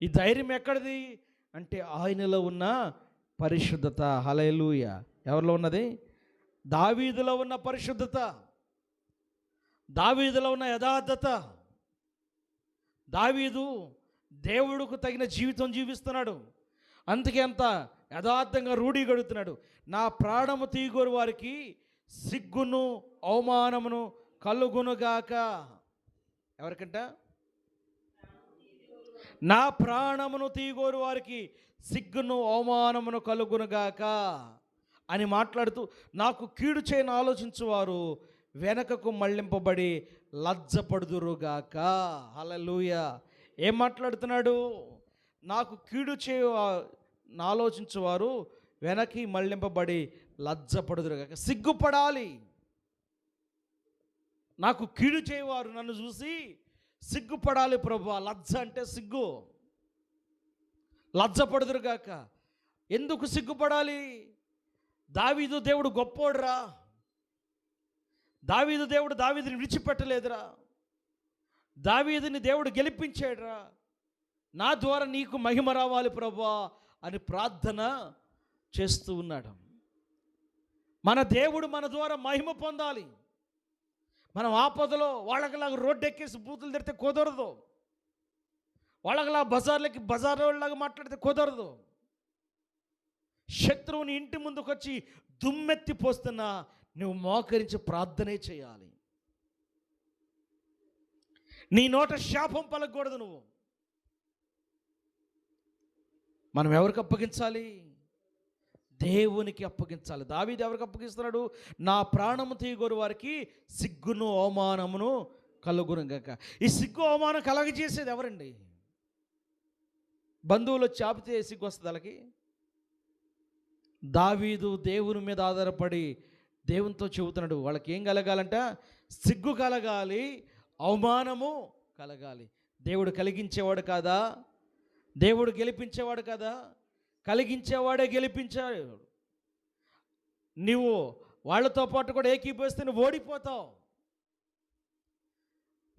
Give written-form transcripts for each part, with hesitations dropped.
ఈ ధైర్యం ఎక్కడిది అంటే ఆయనలో ఉన్న పరిశుద్ధత. హల్లెలూయా. ఎవరిలో ఉన్నది? దావీదులో ఉన్న పరిశుద్ధత, దావీదులో ఉన్న యథార్థత. దావీదు దేవుడికి తగిన జీవితం జీవిస్తున్నాడు, అందుకే అంత యథార్థంగా రూఢి గడుగుతున్నాడు. నా ప్రాణము తీగోరు వారికి సిగ్గును అవమానమును కలుగునుగాక. ఎవరికంట? నా ప్రాణమును తీగోరు వారికి సిగ్గును అవమానమును కలుగునుగాక అని మాట్లాడుతూ, నాకు కీడు చేయని ఆలోచించువారు వెనకకు మళ్ళింపబడి లజ్జపడుదురుగాక. హల్లెలూయా. ఏం మాట్లాడుతున్నాడు? నాకు కీడు చేయ ఆలోచించువారు వెనక్కి మళ్ళింపబడి లజ్జపడుదురుగాక. సిగ్గుపడాలి. నాకు కీడు చేయవారు నన్ను చూసి సిగ్గుపడాలి ప్రభువా. లజ్జ అంటే సిగ్గు. లజ్జపడుదురుగాక. ఎందుకు సిగ్గుపడాలి? దావీదు దేవుడు గొప్పోడురా. దావీదు దేవుడు దావీదుని విడిచిపెట్టలేదురా. దావీదుని దేవుడు గెలిపించాడురా. నా ద్వారా నీకు మహిమ రావాలి ప్రభువా అని ప్రార్థన చేస్తూ ఉన్నాడు. మన దేవుడు మన ద్వారా మహిమ పొందాలి. మనం ఆపదలో వాళ్ళకిలాగా రోడ్డు ఎక్కేసి బూతులు తిడితే కుదరదు. వాళ్ళకిలా బజార్లాగా మాట్లాడితే కుదరదు. శత్రువుని ఇంటి ముందుకు వచ్చి దుమ్మెత్తి పోస్తున్నా నువ్వు మోకరించి ప్రార్థనే చేయాలి. నీ నోట శాపం పలకూడదు. నువ్వు మనం ఎవరికి అప్పగించాలి? దేవునికి అప్పగించాలి. దావీదు ఎవరికి అప్పగిస్తున్నాడు? నా ప్రాణము తీయగోరు వారికి సిగ్గును అవమానమును కలుగునుగాక. ఈ సిగ్గు అవమానం కలగజేసేది ఎవరండి? బంధువులు చాపితే సిగ్గు వస్తుంది వాళ్ళకి. దావీదు దేవుని మీద ఆధారపడి దేవునితో చెబుతున్నాడు, వాళ్ళకి ఏం కలగాలంట? సిగ్గు కలగాలి, అవమానము కలగాలి. దేవుడు కలిగించేవాడు కాదా? దేవుడు గెలిపించేవాడు కదా? కలిగించేవాడే గెలిపించాడు. నువ్వు వాళ్ళతో పాటు కూడా ఏకీభవిస్తే నువ్వు ఓడిపోతావు.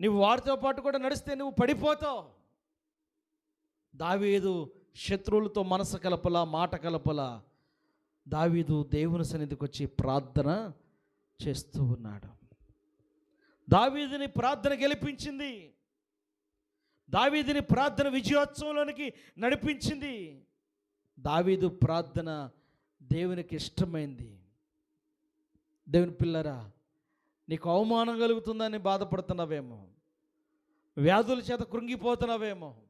నువ్వు వారితో పాటు కూడా నడిస్తే నువ్వు పడిపోతావు. దావీదు శత్రువులతో మనసు కలపలా, మాట కలపలా. దావీదు దేవుని సన్నిధికి వచ్చి ప్రార్థన చేస్తూ ఉన్నాడు. దావీదుని ప్రార్థన గెలిపించింది. దావీదుని ప్రార్థన విజయోత్సవంలోనికి నడిపించింది. దావీదు ప్రార్థన దేవునికి ఇష్టమైంది. దేవుని పిల్లరా, నీకు అవమానం కలుగుతుందని బాధపడుతున్నావేమో, వ్యాధుల చేత కృంగిపోతున్నావేమో,